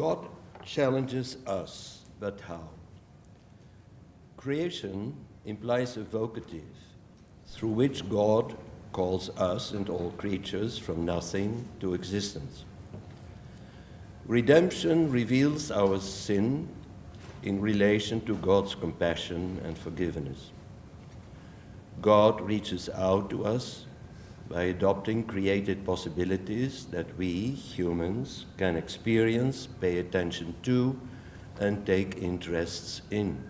God challenges us, but how? Creation implies a vocative, through which God calls us and all creatures from nothing to existence. Redemption reveals our sin in relation to God's compassion and forgiveness. God reaches out to us by adopting created possibilities that we, humans, can experience, pay attention to, and take interests in.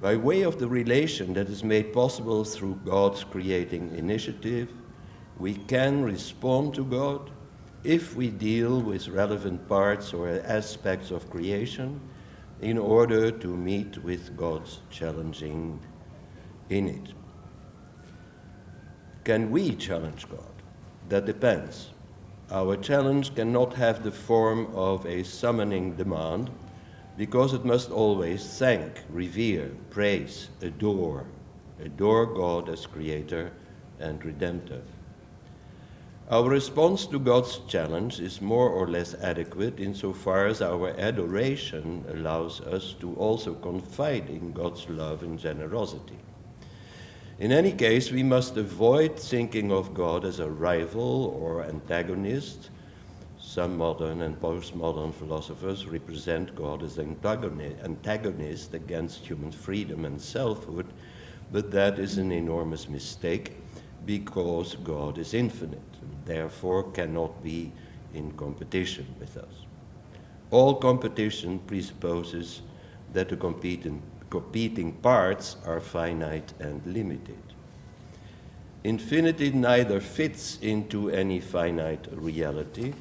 By way of the relation that is made possible through God's creating initiative, we can respond to God if we deal with relevant parts or aspects of creation in order to meet with God's challenging in it. Can we challenge God? That depends. Our challenge cannot have the form of a summoning demand, because it must always thank, revere, praise, adore God as creator and redemptor. Our response to God's challenge is more or less adequate insofar as our adoration allows us to also confide in God's love and generosity. In any case, we must avoid thinking of God as a rival or antagonist. Some modern and postmodern philosophers represent God as an antagonist against human freedom and selfhood, but that is an enormous mistake because God is infinite and therefore cannot be in competition with us. All competition presupposes that the competing parts are finite and limited. Infinity neither fits into any finite reality,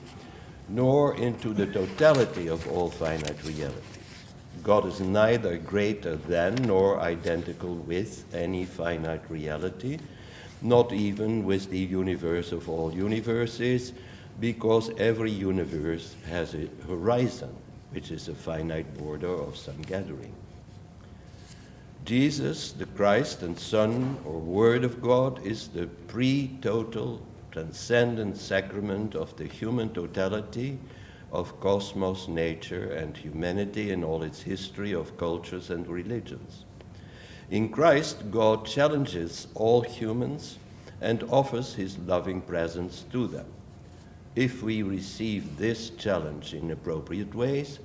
nor into the totality of all finite realities. God is neither greater than nor identical with any finite reality, not even with the universe of all universes, because every universe has a horizon, which is a finite border of some gathering. Jesus, the Christ and Son or Word of God, is the pre-total, transcendent sacrament of the human totality of cosmos, nature, and humanity in all its history of cultures and religions. In Christ, God challenges all humans and offers his loving presence to them. If we receive this challenge in appropriate ways,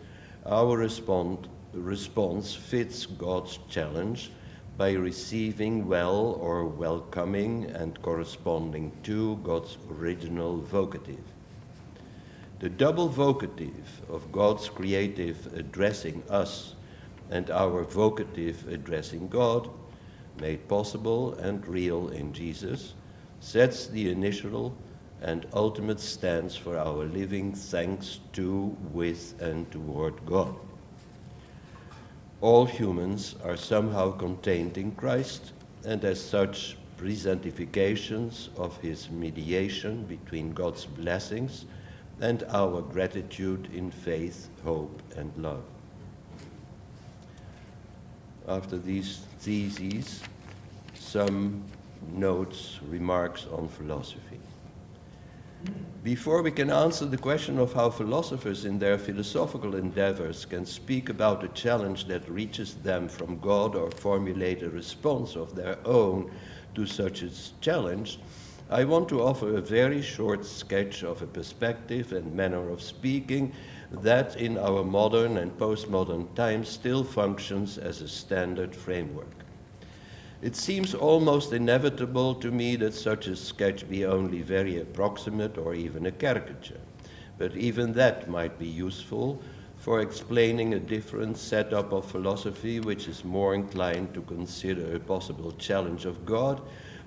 our response fits God's challenge by receiving well or welcoming and corresponding to God's original vocative. The double vocative of God's creative addressing us and our vocative addressing God, made possible and real in Jesus, sets the initial and ultimate stance for our living thanks to, with, and toward God. All humans are somehow contained in Christ, and as such, presentifications of his mediation between God's blessings and our gratitude in faith, hope, and love. After these theses, some notes, remarks on philosophy. Before we can answer the question of how philosophers in their philosophical endeavors can speak about a challenge that reaches them from God or formulate a response of their own to such a challenge, I want to offer a very short sketch of a perspective and manner of speaking that in our modern and postmodern times still functions as a standard framework. It seems almost inevitable to me that such a sketch be only very approximate or even a caricature, but even that might be useful for explaining a different setup of philosophy which is more inclined to consider a possible challenge of God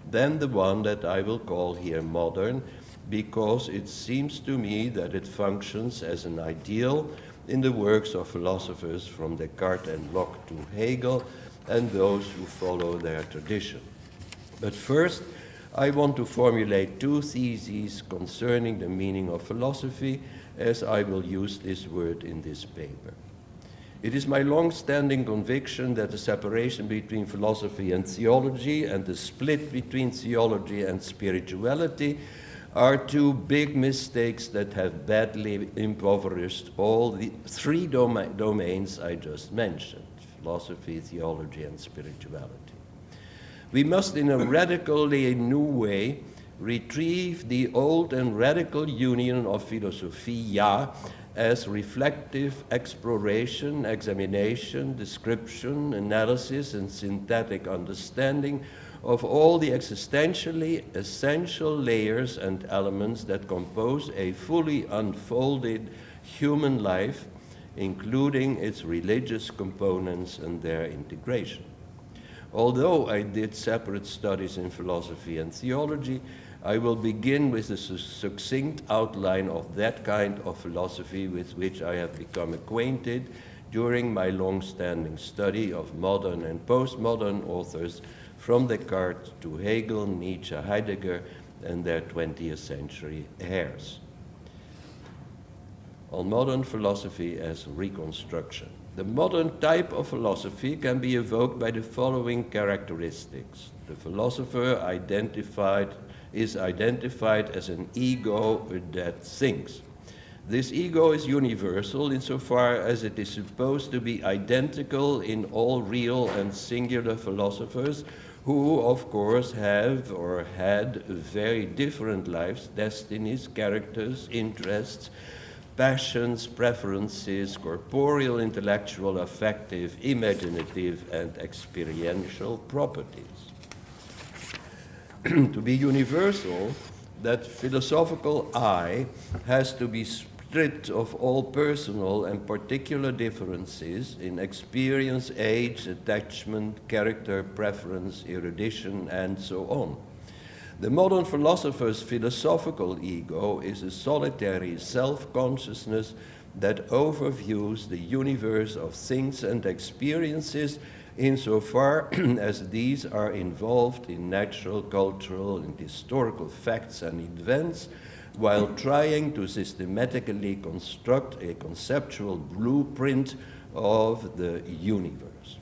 than the one that I will call here modern, because it seems to me that it functions as an ideal in the works of philosophers from Descartes and Locke to Hegel and those who follow their tradition. But first, I want to formulate two theses concerning the meaning of philosophy, as I will use this word in this paper. It is my long-standing conviction that the separation between philosophy and theology and the split between theology and spirituality are two big mistakes that have badly impoverished all the three domains I just mentioned: philosophy, theology, and spirituality. We must, in a radically new way, retrieve the old and radical union of philosophia as reflective exploration, examination, description, analysis, and synthetic understanding of all the existentially essential layers and elements that compose a fully unfolded human life, including its religious components and their integration. Although I did separate studies in philosophy and theology, I will begin with a succinct outline of that kind of philosophy with which I have become acquainted during my long-standing study of modern and postmodern authors from Descartes to Hegel, Nietzsche, Heidegger, and their 20th century heirs. On modern philosophy as Reconstruction. The modern type of philosophy can be evoked by the following characteristics. The philosopher is identified as an ego that thinks. This ego is universal insofar as it is supposed to be identical in all real and singular philosophers who, of course, have or had very different lives, destinies, characters, interests, passions, preferences, corporeal, intellectual, affective, imaginative, and experiential properties. To be universal, that philosophical I has to be stripped of all personal and particular differences in experience, age, attachment, character, preference, erudition, and so on. The modern philosopher's philosophical ego is a solitary self-consciousness that overviews the universe of things and experiences insofar as these are involved in natural, cultural, and historical facts and events, while trying to systematically construct a conceptual blueprint of the universe.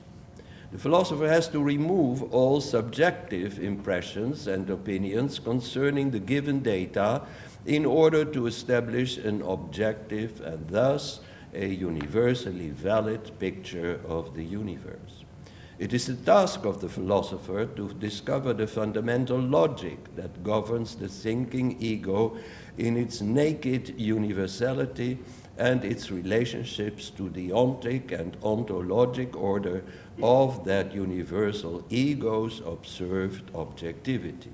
The philosopher has to remove all subjective impressions and opinions concerning the given data in order to establish an objective and thus a universally valid picture of the universe. It is the task of the philosopher to discover the fundamental logic that governs the thinking ego in its naked universality and its relationships to the ontic and ontologic order of that universal ego's observed objectivity.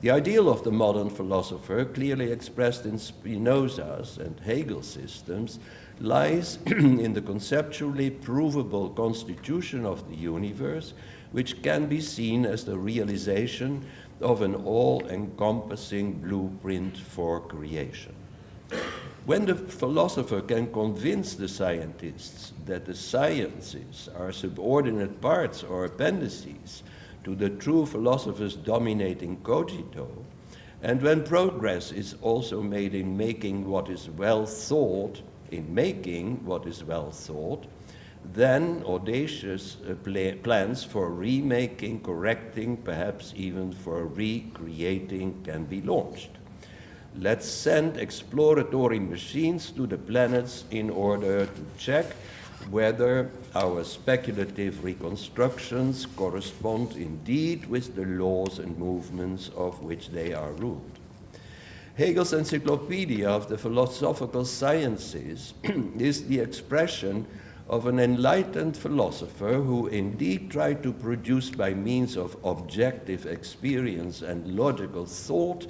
The ideal of the modern philosopher, clearly expressed in Spinoza's and Hegel's systems, lies in the conceptually provable constitution of the universe, which can be seen as the realization of an all-encompassing blueprint for creation. When the philosopher can convince the scientists that the sciences are subordinate parts or appendices to the true philosopher's dominating cogito, and when progress is also made in making what is well thought, then audacious plans for remaking, correcting, perhaps even for recreating can be launched. Let's send exploratory machines to the planets in order to check whether our speculative reconstructions correspond indeed with the laws and movements of which they are ruled. Hegel's Encyclopedia of the Philosophical Sciences is the expression of an enlightened philosopher who indeed tried to produce by means of objective experience and logical thought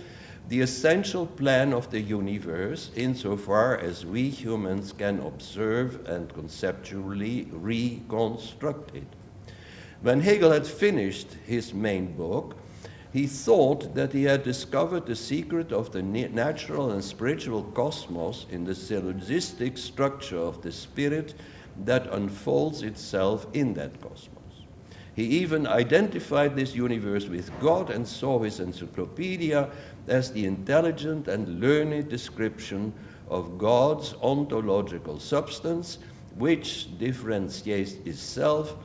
the essential plan of the universe insofar as we humans can observe and conceptually reconstruct it. When Hegel had finished his main book, he thought that he had discovered the secret of the natural and spiritual cosmos in the syllogistic structure of the spirit that unfolds itself in that cosmos. He even identified this universe with God and saw his encyclopedia as the intelligent and learned description of God's ontological substance, which differentiates itself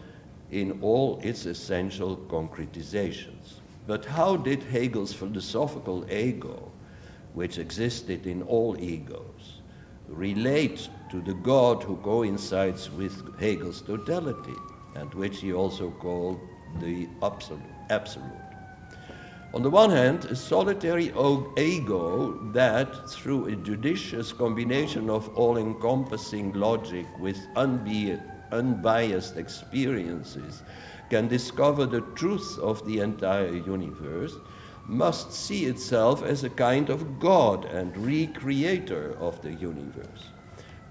in all its essential concretizations. But how did Hegel's philosophical ego, which existed in all egos, relate to the God who coincides with Hegel's totality, and which he also called the absolute. On the one hand, a solitary ego that, through a judicious combination of all-encompassing logic with unbiased experiences, can discover the truth of the entire universe, must see itself as a kind of God and recreator of the universe.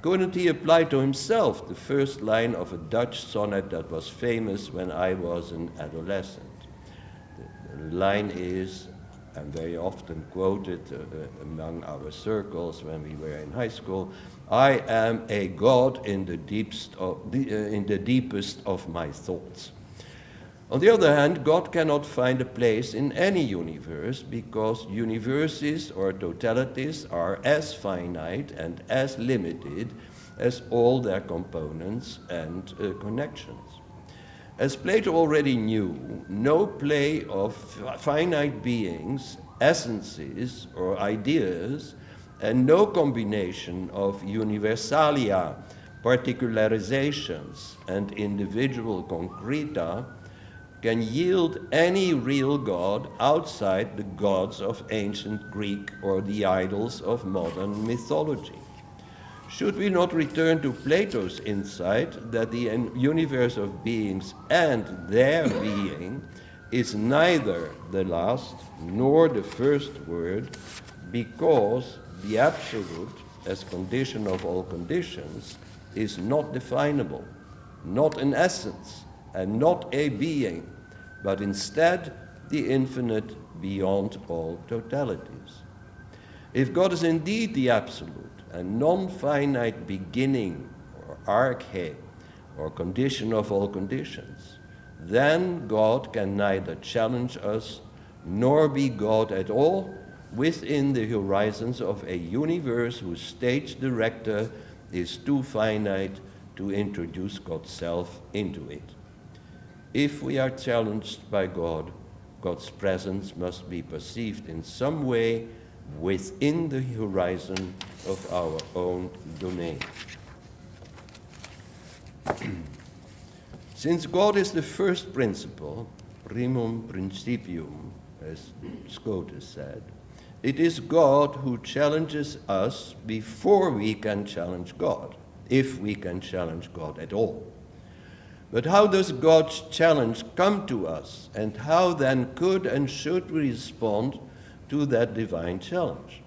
Couldn't he apply to himself the first line of a Dutch sonnet that was famous when I was an adolescent? The line is, and very often quoted among our circles when we were in high school, "I am a God in the deepest of my thoughts." On the other hand, God cannot find a place in any universe because universes or totalities are as finite and as limited as all their components and connections. As Plato already knew, no play of finite beings, essences, or ideas, and no combination of universalia, particularizations, and individual concreta can yield any real God outside the gods of ancient Greek or the idols of modern mythology. Should we not return to Plato's insight that the universe of beings and their being is neither the last nor the first word, because the absolute, as condition of all conditions, is not definable, not an essence, and not a being, but instead the infinite beyond all totalities. If God is indeed the absolute, a non-finite beginning or arche, or condition of all conditions, then God can neither challenge us nor be God at all within the horizons of a universe whose stage director is too finite to introduce God's self into it. If we are challenged by God, God's presence must be perceived in some way within the horizon of our own domain. Since God is the first principle, primum principium, as Scotus said, it is God who challenges us before we can challenge God, if we can challenge God at all. But how does God's challenge come to us, and how then could and should we respond to that divine challenge?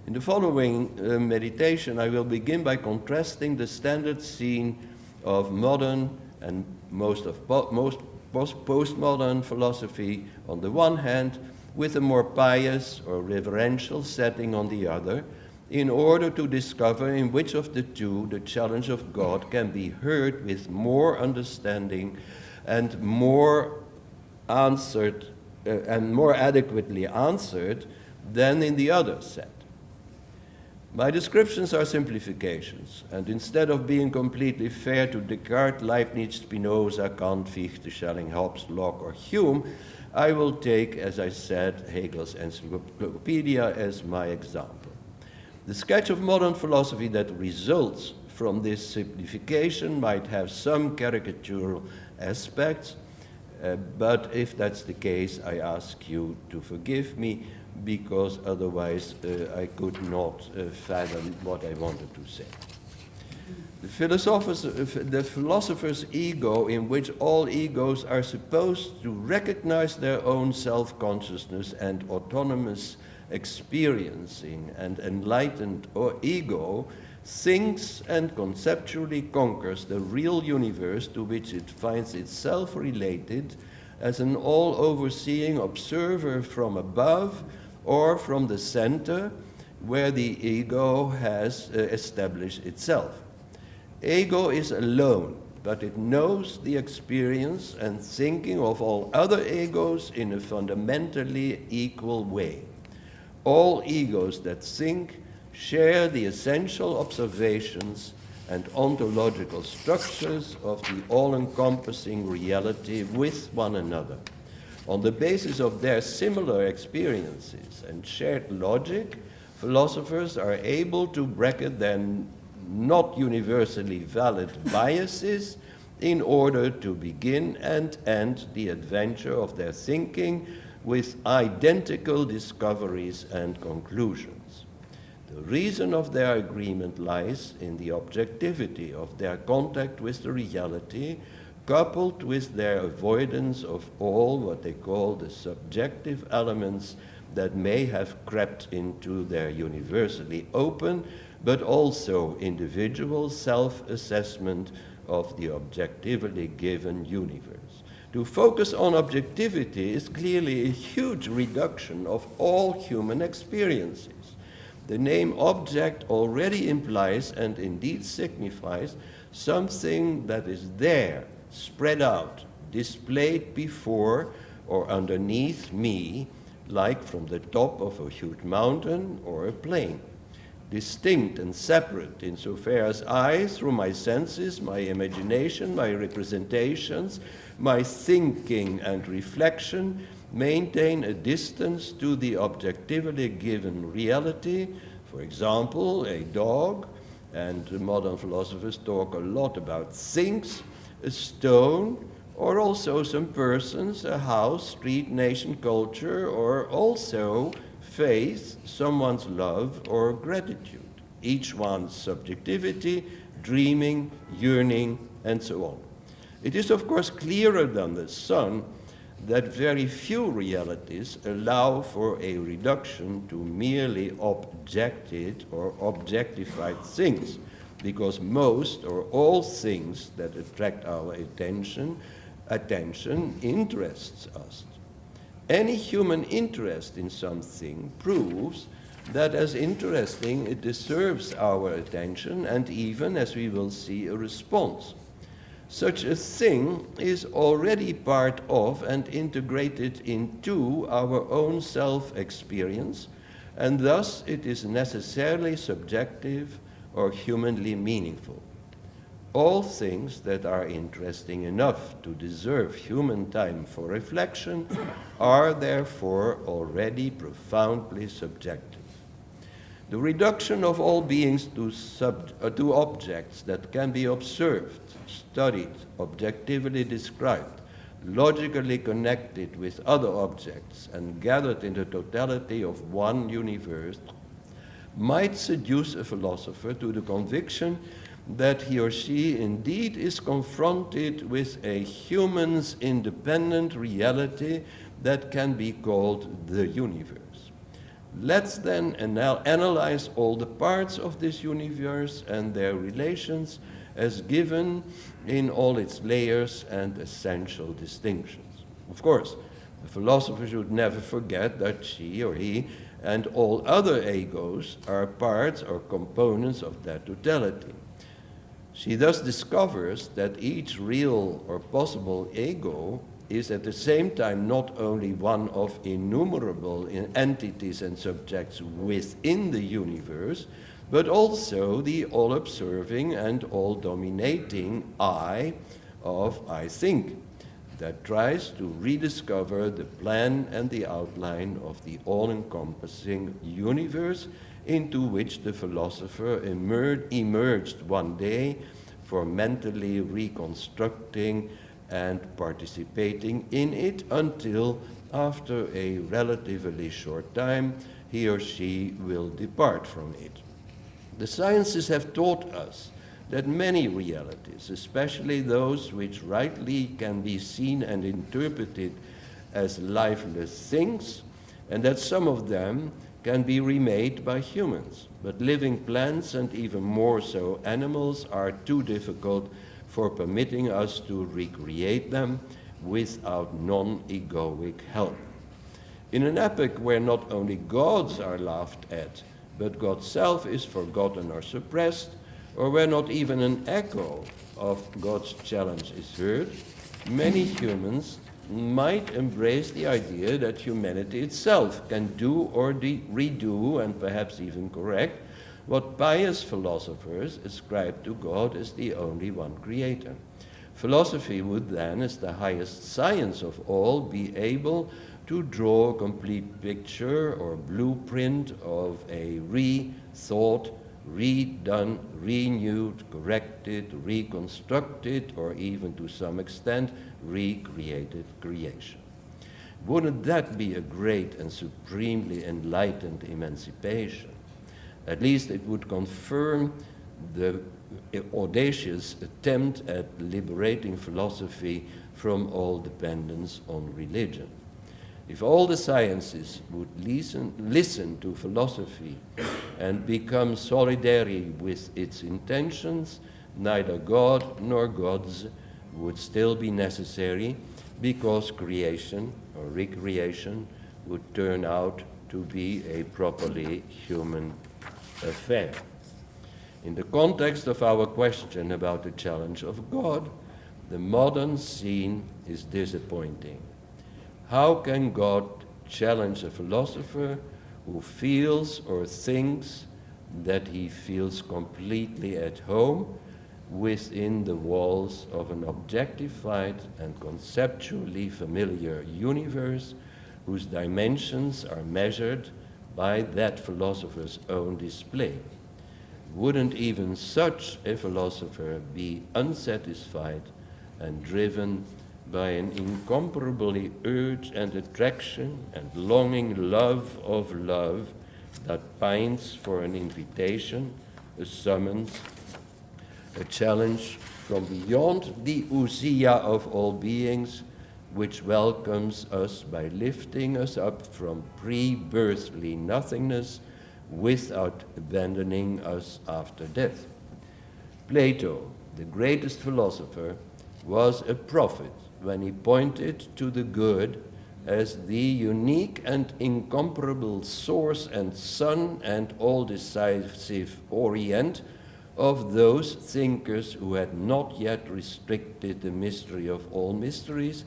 In the following meditation, I will begin by contrasting the standard scene of modern and most postmodern philosophy on the one hand, with a more pious or reverential setting on the other, in order to discover in which of the two the challenge of God can be heard with more understanding and more answered and more adequately answered than in the other set. My descriptions are simplifications, and instead of being completely fair to Descartes, Leibniz, Spinoza, Kant, Fichte, Schelling, Hobbes, Locke, or Hume, I will take, as I said, Hegel's Encyclopedia as my example. The sketch of modern philosophy that results from this simplification might have some caricatural aspects, but if that's the case, I ask you to forgive me, because otherwise I could not fathom what I wanted to say. The philosopher's ego, in which all egos are supposed to recognize their own self-consciousness and autonomous experiencing and enlightened ego, thinks and conceptually conquers the real universe to which it finds itself related as an all-overseeing observer from above or from the center where the ego has established itself. Ego is alone, but it knows the experience and thinking of all other egos in a fundamentally equal way. All egos that think share the essential observations and ontological structures of the all-encompassing reality with one another. On the basis of their similar experiences and shared logic, philosophers are able to bracket their not universally valid biases in order to begin and end the adventure of their thinking with identical discoveries and conclusions. The reason of their agreement lies in the objectivity of their contact with the reality, coupled with their avoidance of all what they call the subjective elements that may have crept into their universally open, but also individual self-assessment of the objectively given universe. To focus on objectivity is clearly a huge reduction of all human experiences. The name object already implies and indeed signifies something that is there, spread out, displayed before or underneath me, like from the top of a huge mountain or a plain. Distinct and separate insofar as I, through my senses, my imagination, my representations, my thinking and reflection, maintain a distance to the objectively given reality, for example, a dog, and modern philosophers talk a lot about things, a stone, or also some persons, a house, street, nation, culture, or also faith, someone's love or gratitude, each one's subjectivity, dreaming, yearning, and so on. It is, of course, clearer than the sun that very few realities allow for a reduction to merely objected or objectified things, because most or all things that attract our attention interests us. Any human interest in something proves that as interesting it deserves our attention and even, as we will see, a response. Such a thing is already part of and integrated into our own self-experience, and thus it is necessarily subjective or humanly meaningful. All things that are interesting enough to deserve human time for reflection are therefore already profoundly subjective. The reduction of all beings to objects that can be observed, studied, objectively described, logically connected with other objects, and gathered in the totality of one universe might seduce a philosopher to the conviction that he or she indeed is confronted with a human's independent reality that can be called the universe. Let's then analyze all the parts of this universe and their relations as given in all its layers and essential distinctions. Of course, the philosopher should never forget that she or he and all other egos are parts or components of that totality. She thus discovers that each real or possible ego is at the same time not only one of innumerable entities and subjects within the universe, but also the all-observing and all-dominating I of I think, that tries to rediscover the plan and the outline of the all-encompassing universe into which the philosopher emerged one day for mentally reconstructing and participating in it until, after a relatively short time, he or she will depart from it. The sciences have taught us that many realities, especially those which rightly can be seen and interpreted as lifeless things, and that some of them can be remade by humans, but living plants and even more so animals are too difficult for permitting us to recreate them without non-egoic help. In an epoch where not only gods are laughed at, but God's self is forgotten or suppressed, or where not even an echo of God's challenge is heard, many humans might embrace the idea that humanity itself can do or redo and perhaps even correct what pious philosophers ascribe to God as the only one creator. Philosophy would then, as the highest science of all, be able to draw a complete picture or blueprint of a rethought, redone, renewed, corrected, reconstructed, or even to some extent recreated creation. Wouldn't that be a great and supremely enlightened emancipation? At least it would confirm the audacious attempt at liberating philosophy from all dependence on religion. If all the sciences would listen to philosophy and become solidary with its intentions, neither God nor gods would still be necessary, because creation or recreation would turn out to be a properly human affair. In the context of our question about the challenge of God, the modern scene is disappointing. How can God challenge a philosopher who feels or thinks that he feels completely at home within the walls of an objectified and conceptually familiar universe whose dimensions are measured by that philosopher's own display? Wouldn't even such a philosopher be unsatisfied and driven by an incomparably urge and attraction and longing love of love that pines for an invitation, a summons, a challenge from beyond the ousia of all beings, which welcomes us by lifting us up from pre-birthly nothingness without abandoning us after death? Plato, the greatest philosopher, was a prophet when he pointed to the good as the unique and incomparable source and sun and all-decisive orient of those thinkers who had not yet restricted the mystery of all mysteries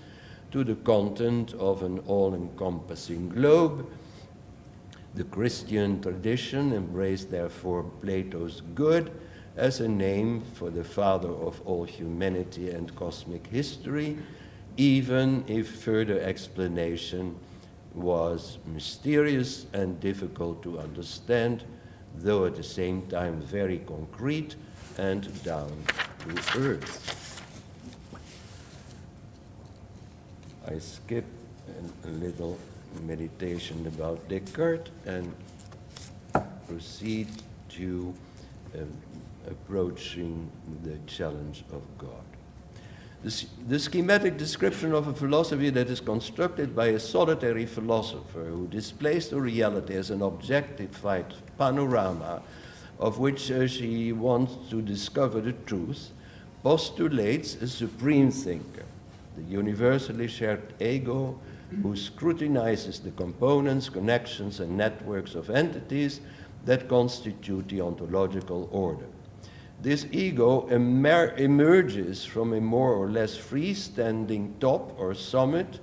to the content of an all-encompassing globe. The Christian tradition embraced therefore Plato's good as a name for the father of all humanity and cosmic history, even if further explanation was mysterious and difficult to understand, though at the same time very concrete and down to earth. I skip a little meditation about Descartes and proceed to approaching the challenge of God. The schematic description of a philosophy that is constructed by a solitary philosopher who displays the reality as an objectified panorama of which she wants to discover the truth, postulates a supreme thinker, the universally shared ego, who scrutinizes the components, connections, and networks of entities that constitute the ontological order. This ego emerges from a more or less freestanding top or summit,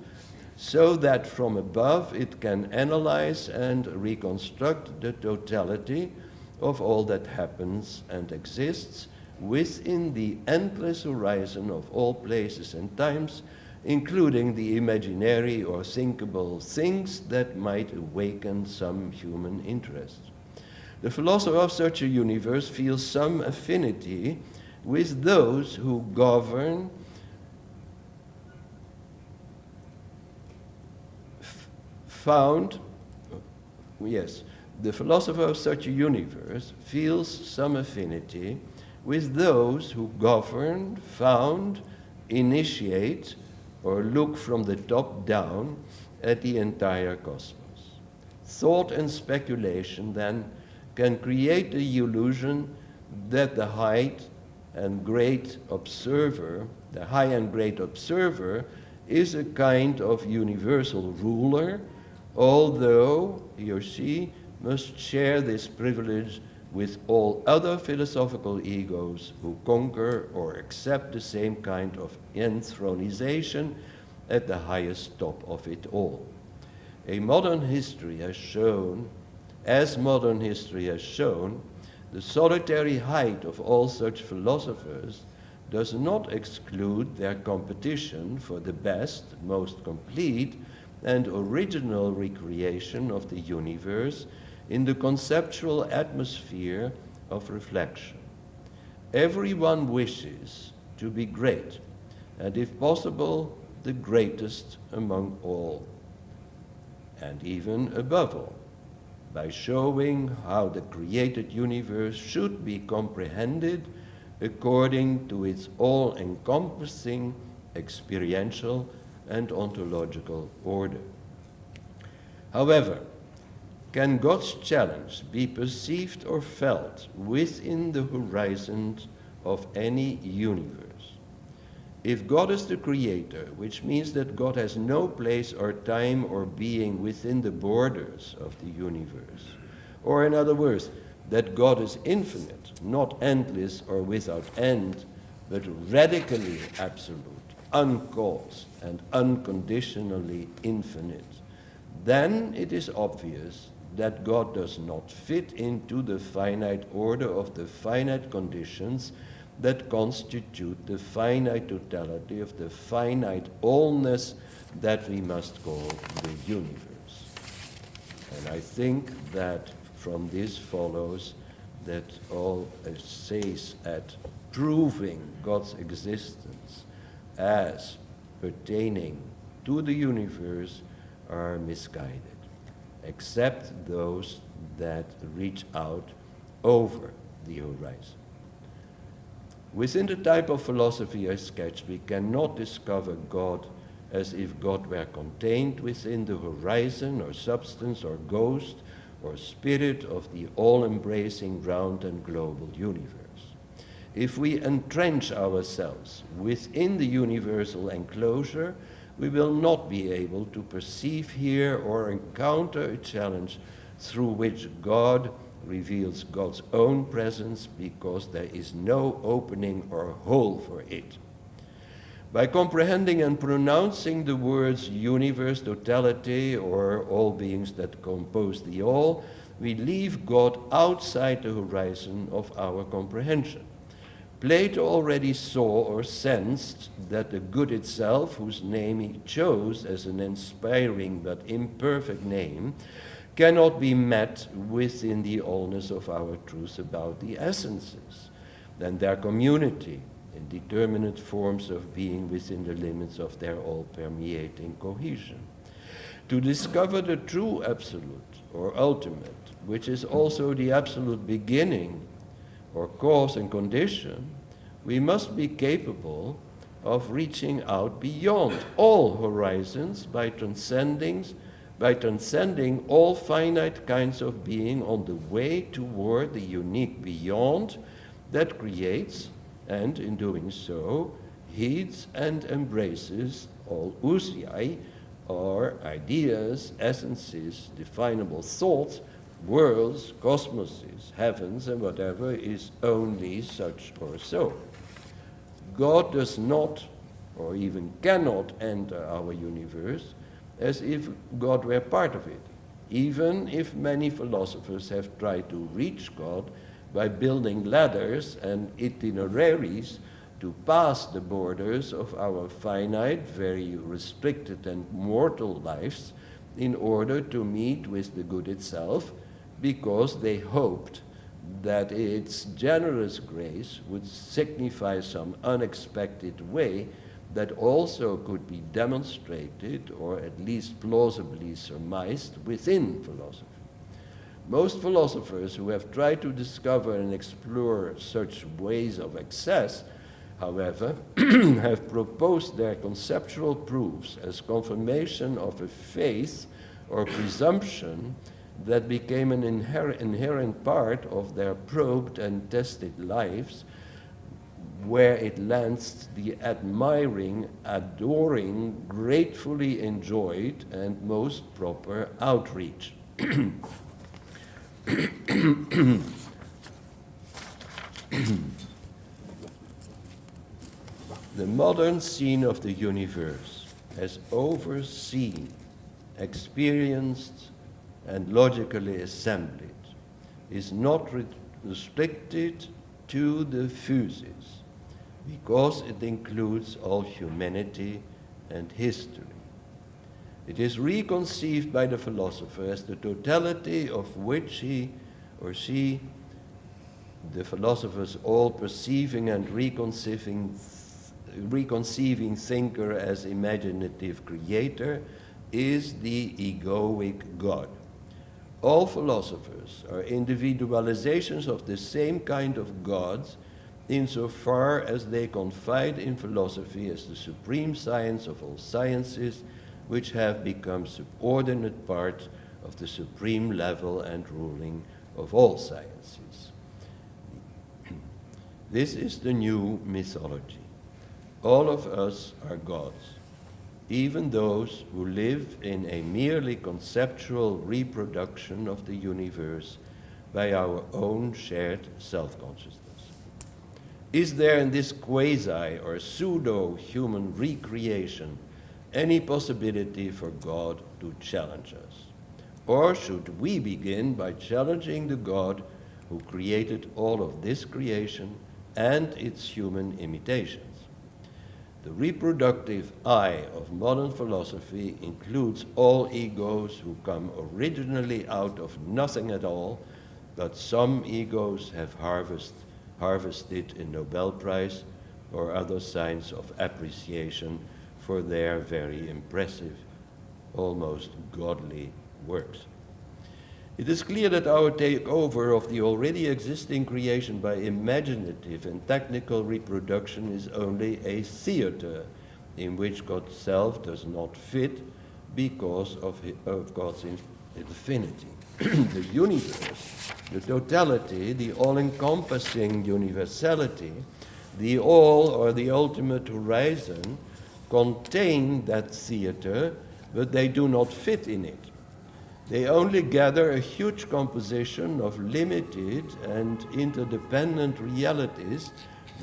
so that from above it can analyze and reconstruct the totality of all that happens and exists within the endless horizon of all places and times, including the imaginary or thinkable things that might awaken some human interest. The philosopher of such a universe feels some affinity with those who govern the philosopher of such a universe feels some affinity with those who govern, found, initiate, or look from the top down at the entire cosmos. Thought and speculation, then, can create the illusion that the high and great observer is a kind of universal ruler, although he or she must share this privilege with all other philosophical egos who conquer or accept the same kind of enthronization at the highest top of it all. Modern history has shown, the solitary height of all such philosophers does not exclude their competition for the best, most complete, and original recreation of the universe in the conceptual atmosphere of reflection. Everyone wishes to be great, and if possible, the greatest among all, and even above all, by showing how the created universe should be comprehended according to its all-encompassing experiential and ontological order. However, can God's challenge be perceived or felt within the horizon of any universe? If God is the creator, which means that God has no place or time or being within the borders of the universe, or in other words, that God is infinite, not endless or without end, but radically absolute, uncaused, and unconditionally infinite, then it is obvious that God does not fit into the finite order of the finite conditions that constitute the finite totality of the finite allness that we must call the universe. And I think that from this follows that all essays at proving God's existence as pertaining to the universe are misguided, except those that reach out over the horizon. Within the type of philosophy I sketched, we cannot discover God as if God were contained within the horizon or substance or ghost or spirit of the all-embracing round and global universe. If we entrench ourselves within the universal enclosure, we will not be able to perceive, hear, or encounter a challenge through which God reveals God's own presence, because there is no opening or hole for it. By comprehending and pronouncing the words universe, totality, or all beings that compose the all, we leave God outside the horizon of our comprehension. Plato already saw or sensed that the good itself, whose name he chose as an inspiring but imperfect name, cannot be met within the allness of our truth about the essences, and their community in determinate forms of being within the limits of their all-permeating cohesion. To discover the true absolute or ultimate, which is also the absolute beginning or cause and condition, we must be capable of reaching out beyond all horizons by transcending all finite kinds of being on the way toward the unique beyond that creates, and in doing so, heeds and embraces all ousiai, or ideas, essences, definable thoughts, worlds, cosmoses, heavens, and whatever is only such or so. God does not, or even cannot, enter our universe as if God were part of it, even if many philosophers have tried to reach God by building ladders and itineraries to pass the borders of our finite, very restricted and mortal lives in order to meet with the good itself, because they hoped that its generous grace would signify some unexpected way that also could be demonstrated, or at least plausibly surmised, within philosophy. Most philosophers who have tried to discover and explore such ways of access, however, have proposed their conceptual proofs as confirmation of a faith or presumption that became an inherent part of their probed and tested lives, where it lands the admiring, adoring, gratefully enjoyed, and most proper outreach. The modern scene of the universe has overseen, experienced, and logically assembled, is not restricted to the physis, because it includes all humanity and history. It is reconceived by the philosopher as the totality of which he or she, the philosophers all perceiving and reconceiving thinker as imaginative creator, is the egoic God. All philosophers are individualizations of the same kind of gods, insofar as they confide in philosophy as the supreme science of all sciences, which have become subordinate part of the supreme level and ruling of all sciences. This is the new mythology. All of us are gods, even those who live in a merely conceptual reproduction of the universe by our own shared self-consciousness. Is there in this quasi or pseudo-human recreation any possibility for God to challenge us? Or should we begin by challenging the God who created all of this creation and its human imitations? The reproductive I of modern philosophy includes all egos who come originally out of nothing at all, but some egos have harvested a Nobel Prize or other signs of appreciation for their very impressive, almost godly works. It is clear that our takeover of the already existing creation by imaginative and technical reproduction is only a theater in which God's self does not fit because of God's infinity. The universe, the totality, the all-encompassing universality, the all or the ultimate horizon contain that theater, but they do not fit in it. They only gather a huge composition of limited and interdependent realities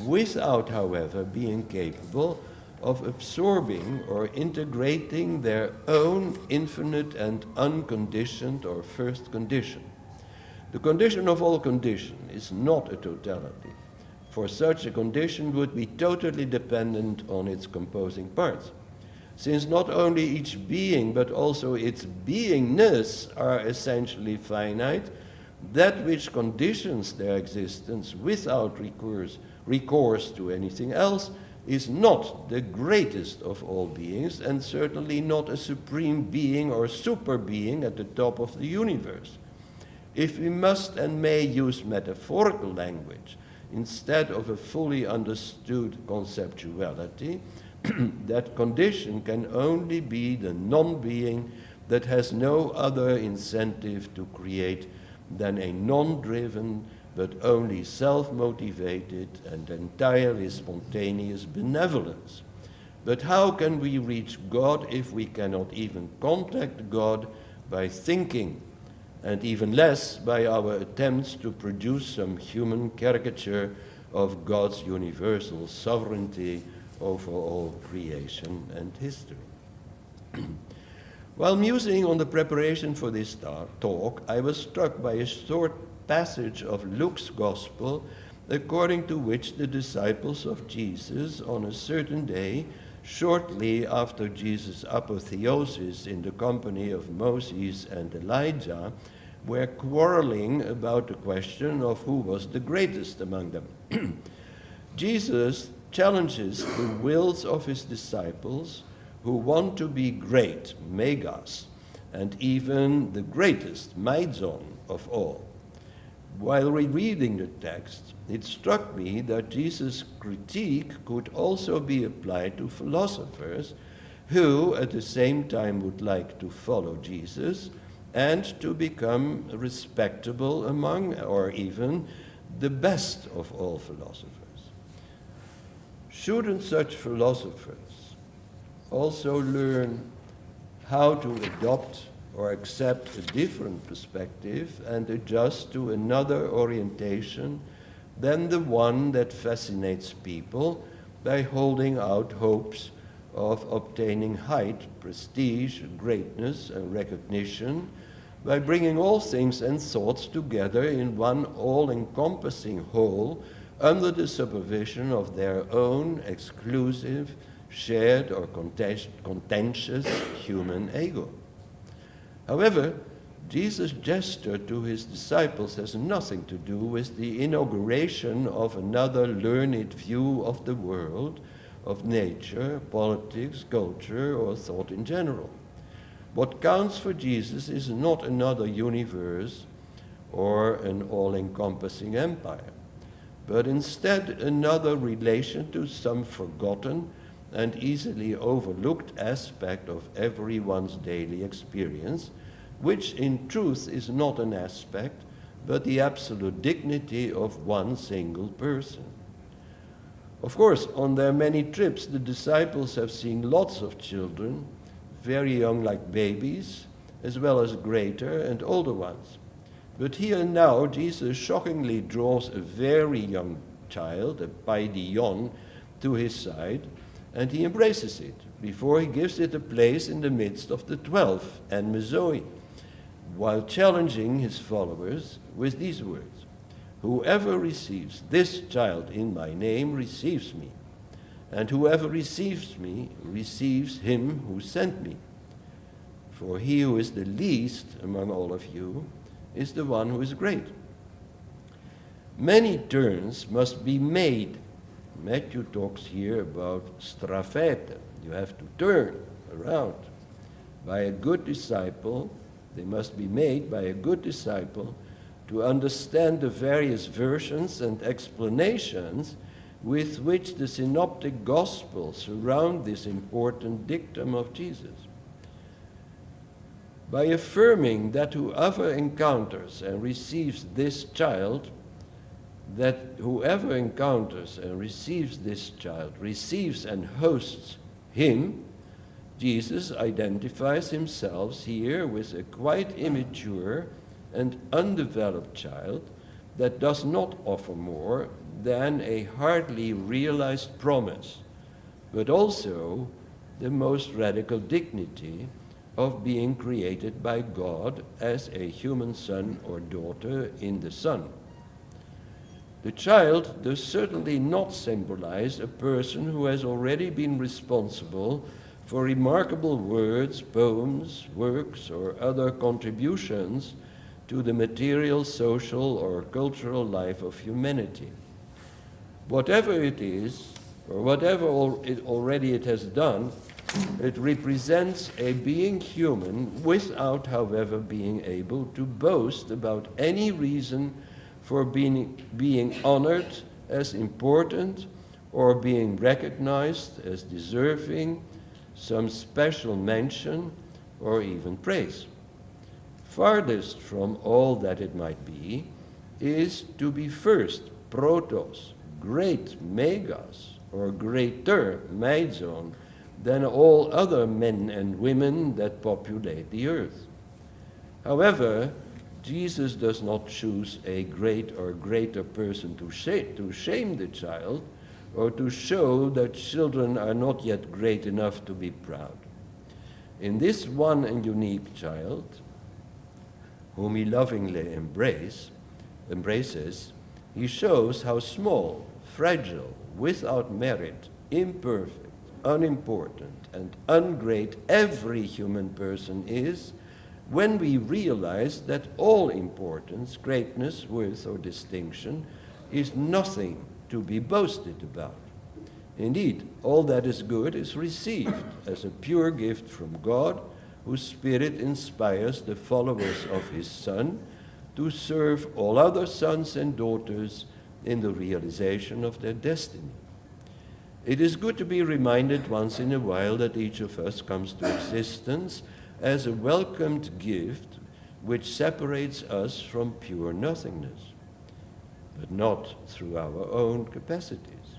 without, however, being capable of absorbing or integrating their own infinite and unconditioned or first condition. The condition of all condition is not a totality, for such a condition would be totally dependent on its composing parts. Since not only each being, but also its beingness are essentially finite, that which conditions their existence without recourse to anything else is not the greatest of all beings, and certainly not a supreme being or super being at the top of the universe. If we must and may use metaphorical language instead of a fully understood conceptuality, that condition can only be the non-being that has no other incentive to create than a non-driven but only self-motivated and entirely spontaneous benevolence. But how can we reach God if we cannot even contact God by thinking, and even less by our attempts to produce some human caricature of God's universal sovereignty over all creation and history? While musing on the preparation for this talk, I was struck by a short passage of Luke's Gospel, according to which the disciples of Jesus on a certain day, shortly after Jesus' apotheosis in the company of Moses and Elijah, were quarreling about the question of who was the greatest among them. Jesus challenges the wills of his disciples who want to be great, megas, and even the greatest, meizon, of all. While rereading the text, it struck me that Jesus' critique could also be applied to philosophers who at the same time would like to follow Jesus and to become respectable among, or even the best of all philosophers. Shouldn't such philosophers also learn how to adopt or accept a different perspective and adjust to another orientation than the one that fascinates people by holding out hopes of obtaining height, prestige, greatness, and recognition, by bringing all things and thoughts together in one all-encompassing whole, under the supervision of their own exclusive, shared or contentious human ego. However, Jesus' gesture to his disciples has nothing to do with the inauguration of another learned view of the world, of nature, politics, culture, or thought in general. What counts for Jesus is not another universe or an all-encompassing empire, but instead another relation to some forgotten and easily overlooked aspect of everyone's daily experience, which in truth is not an aspect, but the absolute dignity of one single person. Of course, on their many trips, the disciples have seen lots of children, very young like babies, as well as greater and older ones. But here and now, Jesus shockingly draws a very young child, a paidion, to his side, and he embraces it before he gives it a place in the midst of the 12 and Mesoi, while challenging his followers with these words: "Whoever receives this child in my name receives me, and whoever receives me receives him who sent me. For he who is the least among all of you is the one who is great." Many turns must be made. Matthew talks here about strafete. You have to turn around. By a good disciple, they must be made by a good disciple to understand the various versions and explanations with which the synoptic gospels surround this important dictum of Jesus. By affirming that whoever encounters and receives this child, receives and hosts him, Jesus identifies himself here with a quite immature and undeveloped child that does not offer more than a hardly realized promise, but also the most radical dignity of being created by God as a human son or daughter in the Son. The child does certainly not symbolize a person who has already been responsible for remarkable words, poems, works, or other contributions to the material, social, or cultural life of humanity. Whatever it is, or whatever it has done, it represents a being human without, however, being able to boast about any reason for being honored as important or being recognized as deserving some special mention or even praise. Farthest from all that it might be is to be first, protos, great, megas, or greater, meizon, than all other men and women that populate the earth. However, Jesus does not choose a great or greater person to shame the child, or to show that children are not yet great enough to be proud. In this one and unique child, whom he lovingly embraces, he shows how small, fragile, without merit, imperfect, unimportant, and ungreat every human person is, when we realize that all importance, greatness, worth, or distinction is nothing to be boasted about. Indeed, all that is good is received as a pure gift from God, whose Spirit inspires the followers of his Son to serve all other sons and daughters in the realization of their destiny. It is good to be reminded once in a while that each of us comes to existence as a welcomed gift which separates us from pure nothingness, but not through our own capacities.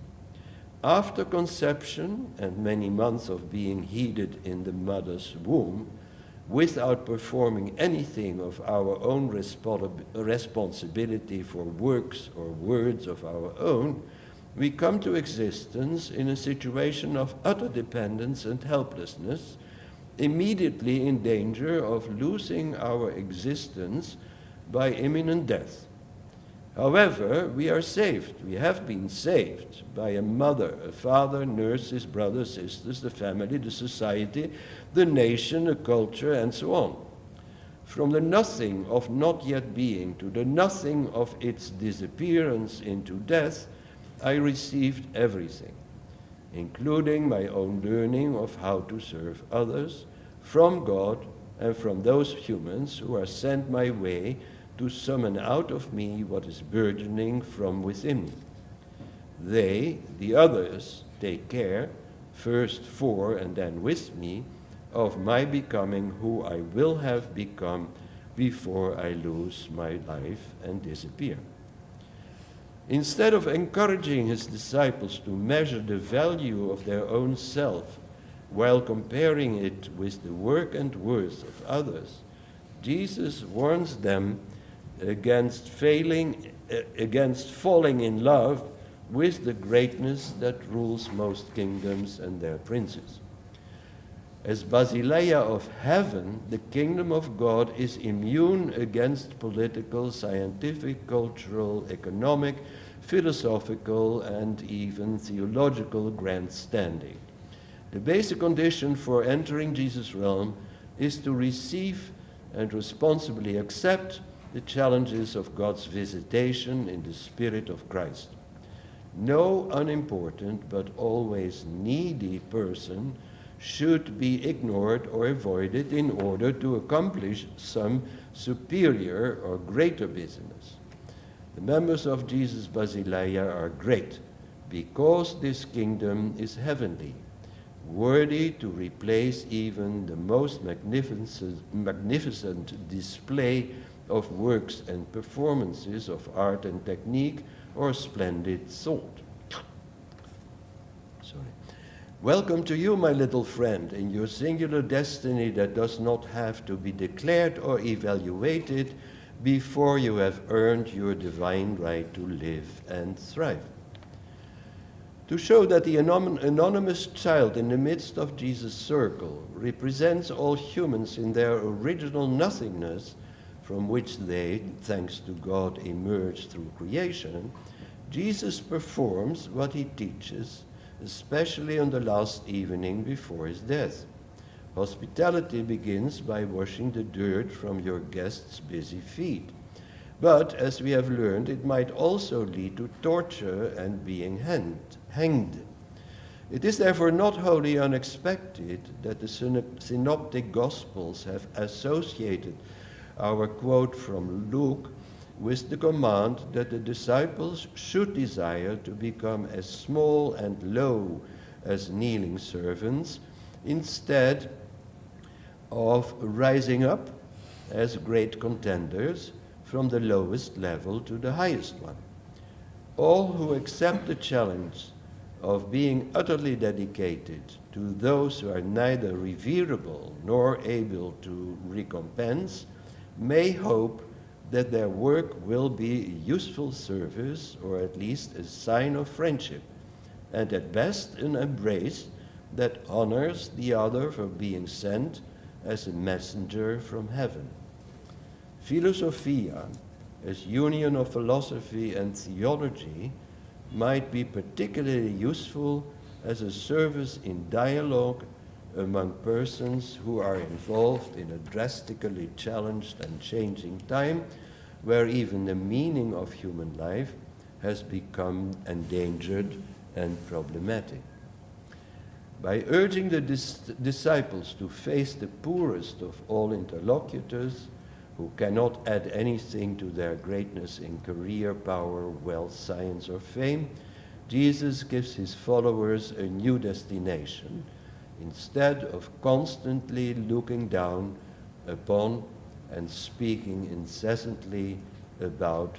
After conception and many months of being heated in the mother's womb, without performing anything of our own responsibility for works or words of our own, we come to existence in a situation of utter dependence and helplessness, immediately in danger of losing our existence by imminent death. However, we are saved. We have been saved by a mother, a father, nurses, brothers, sisters, the family, the society, the nation, a culture, and so on. From the nothing of not yet being to the nothing of its disappearance into death, I received everything, including my own learning of how to serve others, from God and from those humans who are sent my way to summon out of me what is burgeoning from within me. They, the others, take care, first for and then with me, of my becoming who I will have become before I lose my life and disappear. Instead of encouraging his disciples to measure the value of their own self while comparing it with the work and worth of others, Jesus warns them against falling in love with the greatness that rules most kingdoms and their princes. As Basileia of heaven, the kingdom of God is immune against political, scientific, cultural, economic, philosophical, and even theological grandstanding. The basic condition for entering Jesus' realm is to receive and responsibly accept the challenges of God's visitation in the Spirit of Christ. No unimportant but always needy person should be ignored or avoided in order to accomplish some superior or greater business. The members of Jesus' Basileia are great because this kingdom is heavenly, worthy to replace even the most magnificent display of works and performances of art and technique or splendid thought. Sorry. Welcome to you, my little friend, in your singular destiny that does not have to be declared or evaluated before you have earned your divine right to live and thrive. To show that the anonymous child in the midst of Jesus' circle represents all humans in their original nothingness, from which they, thanks to God, emerge through creation, Jesus performs what he teaches, especially on the last evening before his death. Hospitality begins by washing the dirt from your guests' busy feet. But, as we have learned, it might also lead to torture and being hanged. It is therefore not wholly unexpected that the synoptic Gospels have associated our quote from Luke with the command that the disciples should desire to become as small and low as kneeling servants, instead of rising up as great contenders from the lowest level to the highest one. All who accept the challenge of being utterly dedicated to those who are neither reverable nor able to recompense may hope that their work will be useful service, or at least a sign of friendship, and at best an embrace that honors the other for being sent as a messenger from heaven. Philosophia, as union of philosophy and theology, might be particularly useful as a service in dialogue among persons who are involved in a drastically challenged and changing time, where even the meaning of human life has become endangered and problematic. By urging the disciples to face the poorest of all interlocutors, who cannot add anything to their greatness in career, power, wealth, science, or fame, Jesus gives his followers a new destination, instead of constantly looking down upon and speaking incessantly about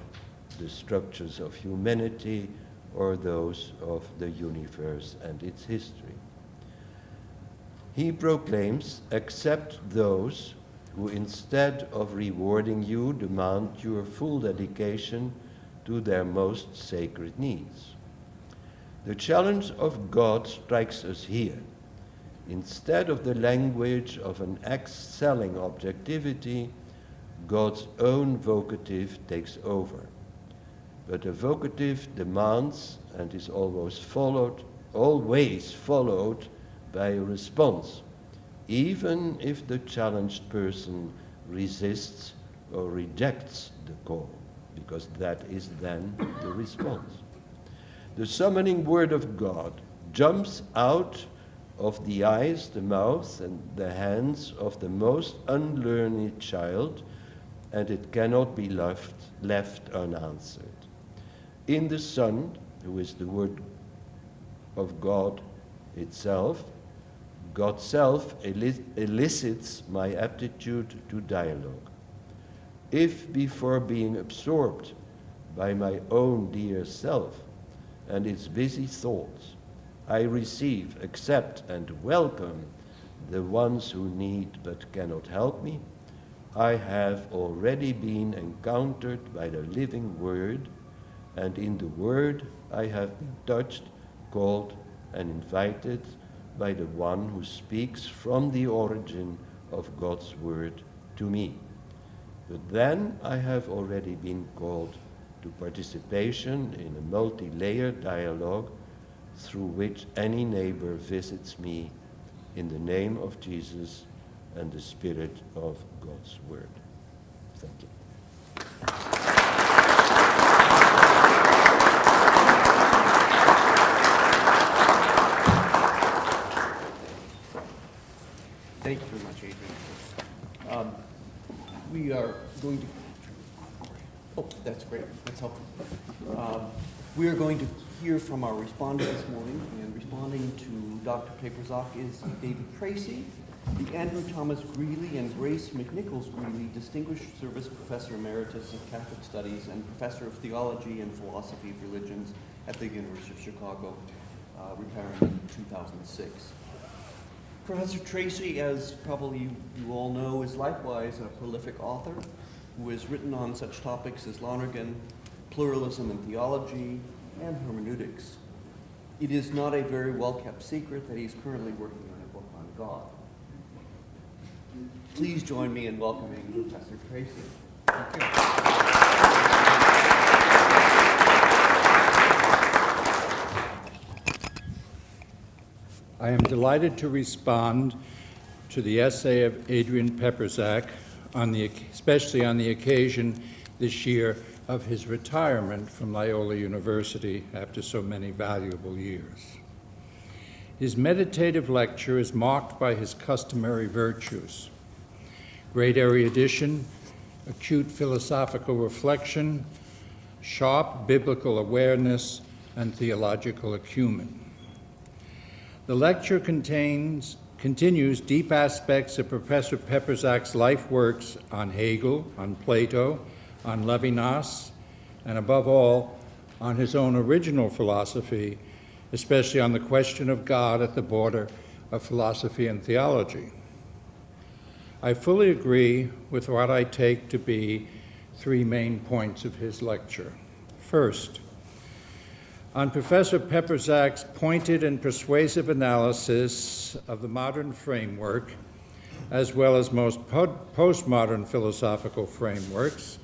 the structures of humanity or those of the universe and its history. He proclaims, accept those who, instead of rewarding you, demand your full dedication to their most sacred needs. The challenge of God strikes us here. Instead of the language of an excelling objectivity, God's own vocative takes over. but a vocative demands and is always followed by a response, even if the challenged person resists or rejects the call, because that is then the response. The summoning word of God jumps out of the eyes, the mouth, and the hands of the most unlearned child, and it cannot be left unanswered. In the Son, who is the Word of God itself, God's self elicits my aptitude to dialogue. If before being absorbed by my own dear self and its busy thoughts, I receive, accept, and welcome the ones who need but cannot help me, I have already been encountered by the living Word, and in the Word I have been touched, called, and invited by the one who speaks from the origin of God's Word to me. But then I have already been called to participation in a multi-layered dialogue through which any neighbor visits me in the name of Jesus and the Spirit of God's Word. Thank you. Thank you very much, Adriaan. We are going to, oh, that's great, that's helpful. We are going to hear from our respondent this morning, and responding to Dr. Peperzak is David Tracy, the Andrew Thomas Greeley and Grace McNichols Greeley Distinguished Service Professor Emeritus of Catholic Studies and Professor of Theology and Philosophy of Religions at the University of Chicago, retiring in 2006. Professor Tracy, as probably you all know, is likewise a prolific author who has written on such topics as Lonergan, pluralism in theology, and hermeneutics. It is not a very well-kept secret that he's currently working on a book on God. Please join me in welcoming Professor Tracy. Thank you. I am delighted to respond to the essay of Adriaan Peperzak, especially on the occasion this year of his retirement from Loyola University after so many valuable years. His meditative lecture is marked by his customary virtues: great erudition, acute philosophical reflection, sharp biblical awareness, and theological acumen. The lecture continues deep aspects of Professor Peperzak's life works on Hegel, on Plato, on Levinas, and above all, on his own original philosophy, especially on the question of God at the border of philosophy and theology. I fully agree with what I take to be three main points of his lecture. First, on Professor Peperzak's pointed and persuasive analysis of the modern framework, as well as most postmodern philosophical frameworks,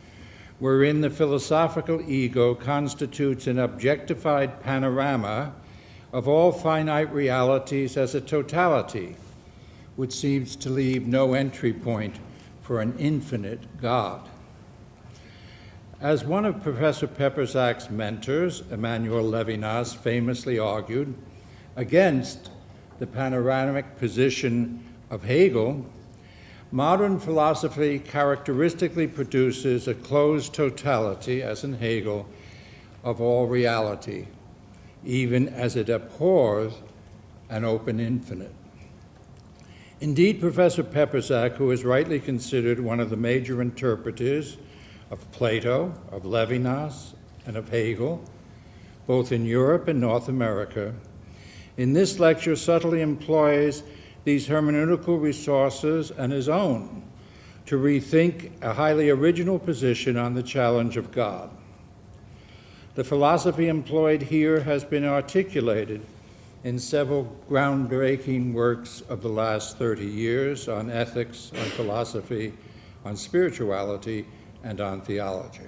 wherein the philosophical ego constitutes an objectified panorama of all finite realities as a totality, which seems to leave no entry point for an infinite God. As one of Professor Peperzak's mentors, Emmanuel Levinas, famously argued against the panoramic position of Hegel, modern philosophy characteristically produces a closed totality, as in Hegel, of all reality, even as it abhors an open infinite. Indeed, Professor Peperzak, who is rightly considered one of the major interpreters of Plato, of Levinas, and of Hegel, both in Europe and North America, in this lecture subtly employs these hermeneutical resources and his own to rethink a highly original position on the challenge of God. The philosophy employed here has been articulated in several groundbreaking works of the last 30 years on ethics, on philosophy, on spirituality, and on theology.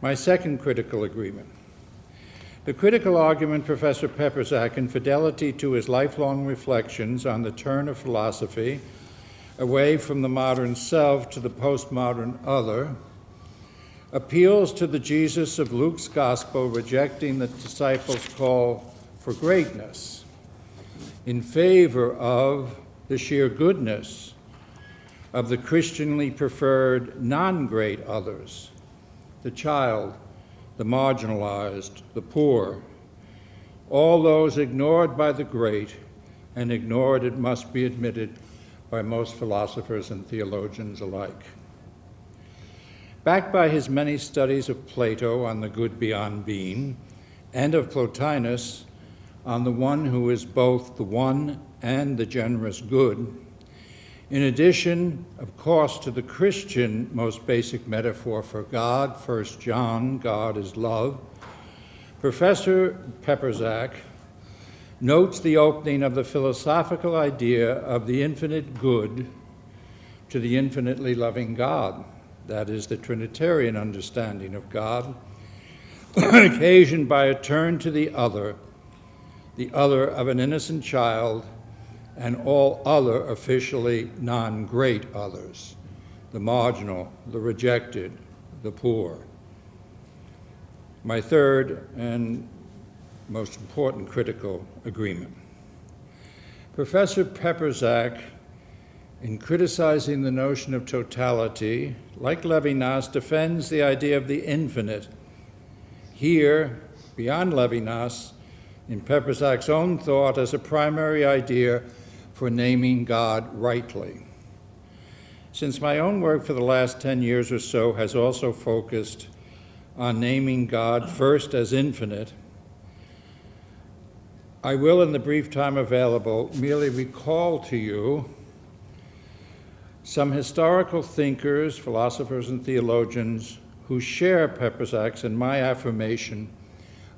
My second critical agreement. The critical argument Professor Peperzak, in fidelity to his lifelong reflections on the turn of philosophy away from the modern self to the postmodern other, appeals to the Jesus of Luke's gospel rejecting the disciples' call for greatness in favor of the sheer goodness of the Christianly preferred non-great others, the child, the marginalized, the poor, all those ignored by the great, and ignored, it must be admitted, by most philosophers and theologians alike. Backed by his many studies of Plato on the good beyond being, and of Plotinus on the one who is both the one and the generous good, in addition, of course, to the Christian most basic metaphor for God, 1 John, God is love, Professor Peperzak notes the opening of the philosophical idea of the infinite good to the infinitely loving God. That is the Trinitarian understanding of God, occasioned by a turn to the other of an innocent child, and all other officially non-great others, the marginal, the rejected, the poor. My third and most important critical agreement. Professor Peperzak, in criticizing the notion of totality, like Levinas, defends the idea of the infinite. Here, beyond Levinas, in Peperzak's own thought, as a primary idea for naming God rightly. Since my own work for the last 10 years or so has also focused on naming God first as infinite, I will, in the brief time available, merely recall to you some historical thinkers, philosophers, and theologians who share Peperzak's and my affirmation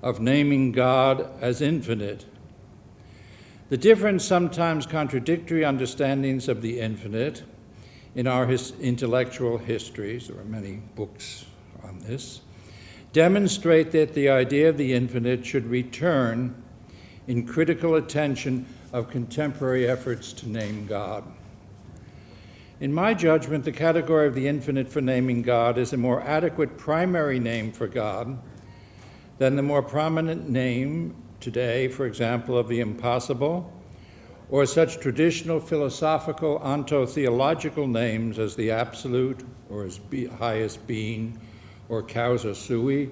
of naming God as infinite. The different, sometimes contradictory understandings of the infinite in our intellectual histories, there are many books on this, demonstrate that the idea of the infinite should return in critical attention of contemporary efforts to name God. In my judgment, the category of the infinite for naming God is a more adequate primary name for God than the more prominent name today, for example, of the impossible, or such traditional philosophical ontotheological names as the absolute, or as highest being, or causa sui,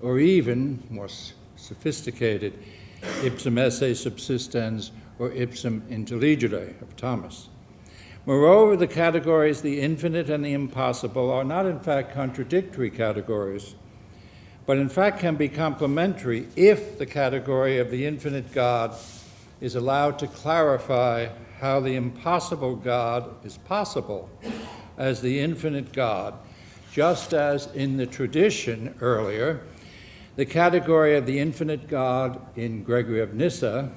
or even, more sophisticated, ipsum esse subsistens, or ipsum intelligere of Thomas. Moreover, the categories the infinite and the impossible are not in fact contradictory categories, but in fact can be complementary if the category of the infinite God is allowed to clarify how the impossible God is possible as the infinite God, just as in the tradition earlier, the category of the infinite God in Gregory of Nyssa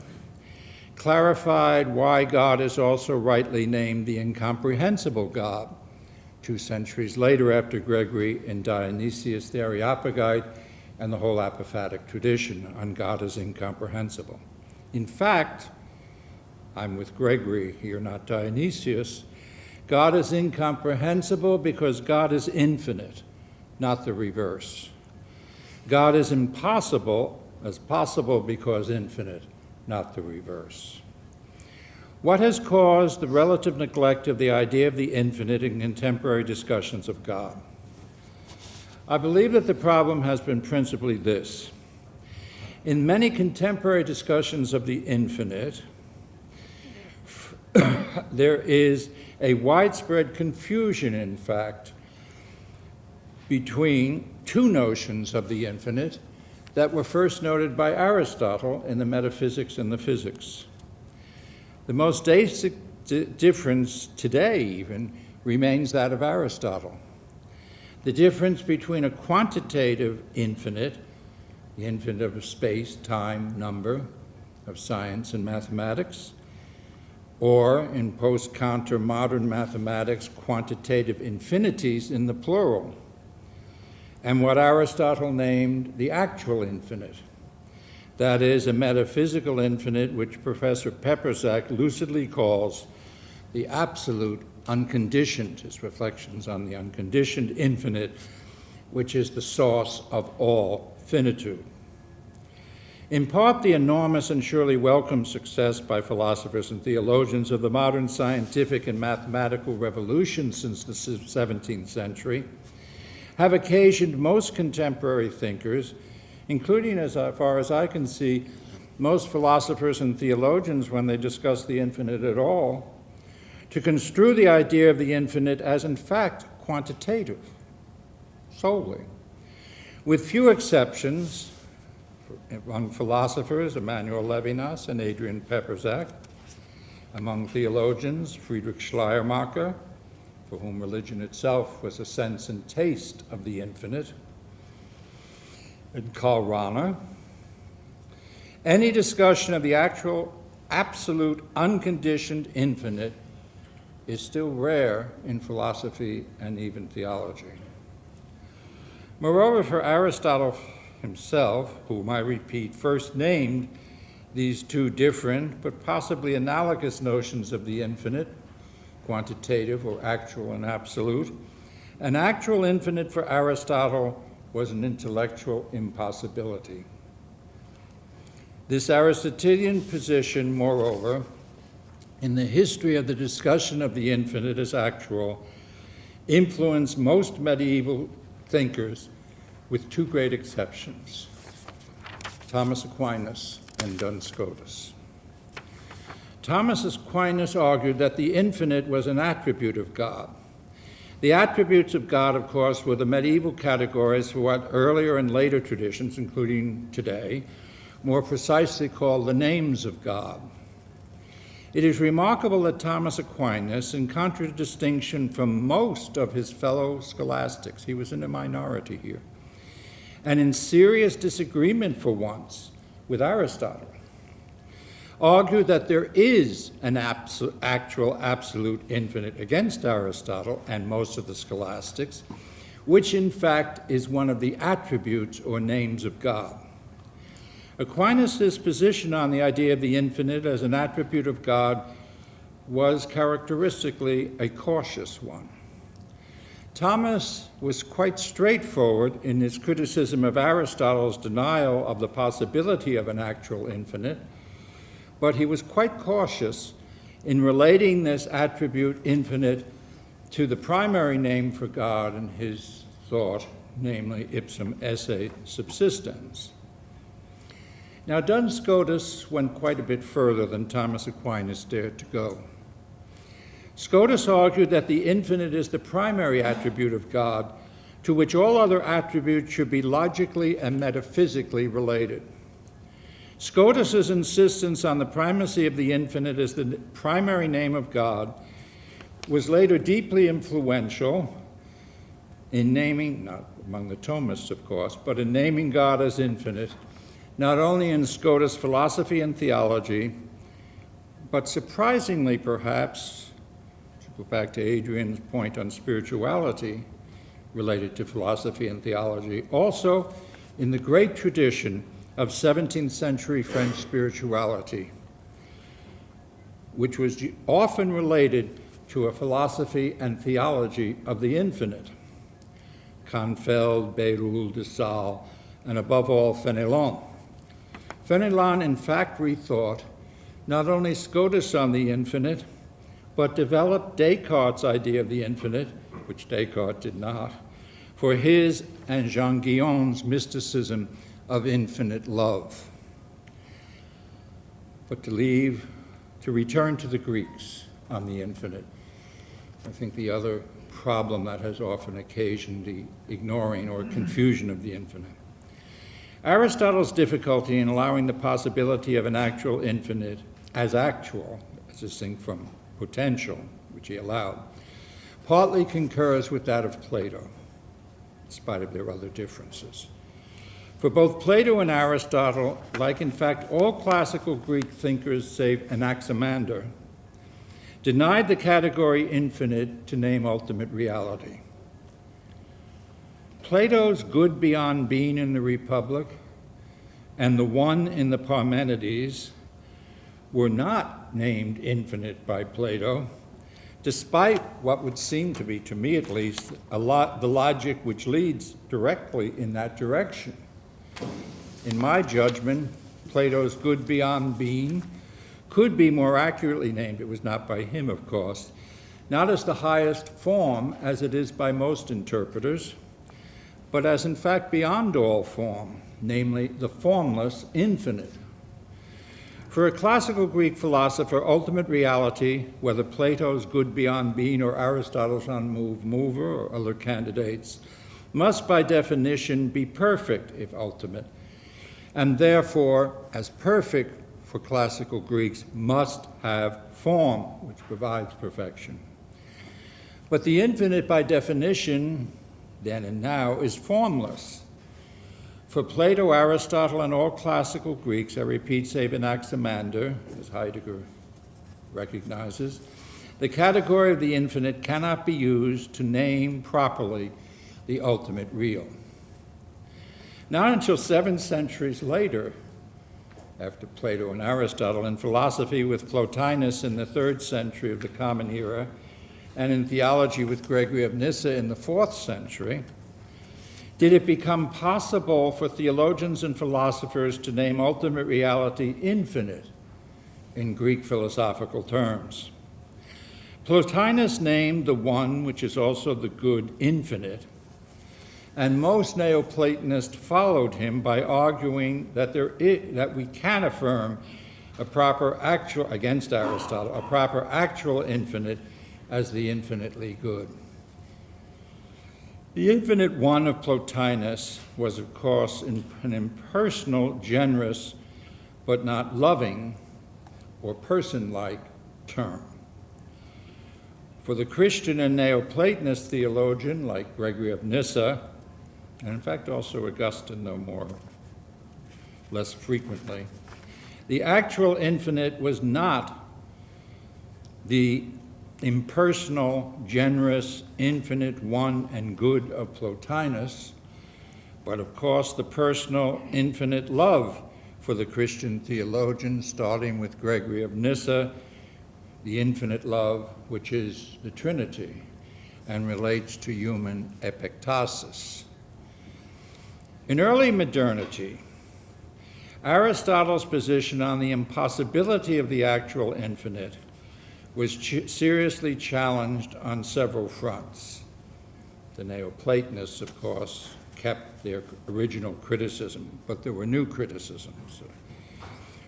clarified why God is also rightly named the incomprehensible God, 2 centuries later after Gregory in Dionysius the Areopagite and the whole apophatic tradition on God as incomprehensible. In fact, I'm with Gregory here, not Dionysius, God is incomprehensible because God is infinite, not the reverse. God is impossible as possible because infinite, not the reverse. What has caused the relative neglect of the idea of the infinite in contemporary discussions of God? I believe that the problem has been principally this. In many contemporary discussions of the infinite, there is a widespread confusion, in fact, between two notions of the infinite that were first noted by Aristotle in the Metaphysics and the Physics. The most basic difference today even remains that of Aristotle. The difference between a quantitative infinite, the infinite of space, time, number, of science and mathematics, or in post-counter modern mathematics, quantitative infinities in the plural, and what Aristotle named the actual infinite. That is, a metaphysical infinite which Professor Peperzak lucidly calls the absolute unconditioned, his reflections on the unconditioned infinite, which is the source of all finitude. In part, the enormous and surely welcome success by philosophers and theologians of the modern scientific and mathematical revolution since the 17th century have occasioned most contemporary thinkers, including, as far as I can see, most philosophers and theologians when they discuss the infinite at all, to construe the idea of the infinite as in fact quantitative, solely. With few exceptions, among philosophers, Emmanuel Levinas and Adriaan Peperzak; among theologians, Friedrich Schleiermacher, for whom religion itself was a sense and taste of the infinite, and Karl Rahner. Any discussion of the actual, absolute, unconditioned infinite is still rare in philosophy and even theology. Moreover, for Aristotle himself, whom I repeat, first named these two different but possibly analogous notions of the infinite, quantitative or actual and absolute, an actual infinite for Aristotle was an intellectual impossibility. This Aristotelian position, moreover, in the history of the discussion of the infinite as actual, influenced most medieval thinkers with two great exceptions, Thomas Aquinas and Duns Scotus. Thomas Aquinas argued that the infinite was an attribute of God. The attributes of God, of course, were the medieval categories for what earlier and later traditions, including today, more precisely call the names of God. It is remarkable that Thomas Aquinas, in contradistinction from most of his fellow scholastics, he was in a minority here, and in serious disagreement for once with Aristotle, argued that there is an actual absolute infinite against Aristotle and most of the scholastics, which in fact is one of the attributes or names of God. Aquinas' position on the idea of the infinite as an attribute of God was characteristically a cautious one. Thomas was quite straightforward in his criticism of Aristotle's denial of the possibility of an actual infinite, but he was quite cautious in relating this attribute infinite to the primary name for God in his thought, namely ipsum esse subsistens. Now, Duns Scotus went quite a bit further than Thomas Aquinas dared to go. Scotus argued that the infinite is the primary attribute of God, to which all other attributes should be logically and metaphysically related. Scotus's insistence on the primacy of the infinite as the primary name of God was later deeply influential in naming, not among the Thomists, of course, but in naming God as infinite, not only in Scotus' philosophy and theology, but surprisingly perhaps, to go back to Adriaan's point on spirituality related to philosophy and theology, also in the great tradition of 17th century French spirituality, which was often related to a philosophy and theology of the infinite. Canfeld, Bérulle, de Sales, and above all, Fenelon. Fenelon, in fact, rethought not only Scotus on the infinite, but developed Descartes' idea of the infinite, which Descartes did not, for his and Jean Guion's mysticism of infinite love. But to return to the Greeks on the infinite, I think the other problem that has often occasioned the ignoring or confusion of the infinite. Aristotle's difficulty in allowing the possibility of an actual infinite as actual, as distinct from potential, which he allowed, partly concurs with that of Plato, in spite of their other differences. For both Plato and Aristotle, like in fact all classical Greek thinkers save Anaximander, denied the category infinite to name ultimate reality. Plato's good beyond being in the Republic and the one in the Parmenides were not named infinite by Plato, despite what would seem to be, to me at least, the logic which leads directly in that direction. In my judgment, Plato's good beyond being could be more accurately named, it was not by him, of course, not as the highest form, as it is by most interpreters, but as in fact beyond all form, namely the formless infinite. For a classical Greek philosopher, ultimate reality, whether Plato's good beyond being or Aristotle's unmoved mover or other candidates, must by definition be perfect if ultimate, and therefore, as perfect for classical Greeks, must have form, which provides perfection. But the infinite by definition, then and now, is formless. For Plato, Aristotle, and all classical Greeks, I repeat, save Anaximander, as Heidegger recognizes, the category of the infinite cannot be used to name properly the ultimate real. Not until 7 centuries later, after Plato and Aristotle, in philosophy with Plotinus in the 3rd century of the Common Era, and in theology with Gregory of Nyssa in the 4th century, did it become possible for theologians and philosophers to name ultimate reality infinite in Greek philosophical terms. Plotinus named the one, which is also the good, infinite, and most Neoplatonists followed him by arguing that we can affirm a proper actual, against Aristotle, a proper actual infinite as the infinitely good. The infinite one of Plotinus was, of course, an impersonal, generous, but not loving or person-like term. For the Christian and Neoplatonist theologian, like Gregory of Nyssa, and in fact also Augustine, though less frequently, the actual infinite was not the impersonal, generous, infinite one and good of Plotinus, but of course the personal, infinite love for the Christian theologians, starting with Gregory of Nyssa, the infinite love which is the Trinity and relates to human epektasis. In early modernity, Aristotle's position on the impossibility of the actual infinite was seriously challenged on several fronts. The Neoplatonists, of course, kept their original criticism, but there were new criticisms.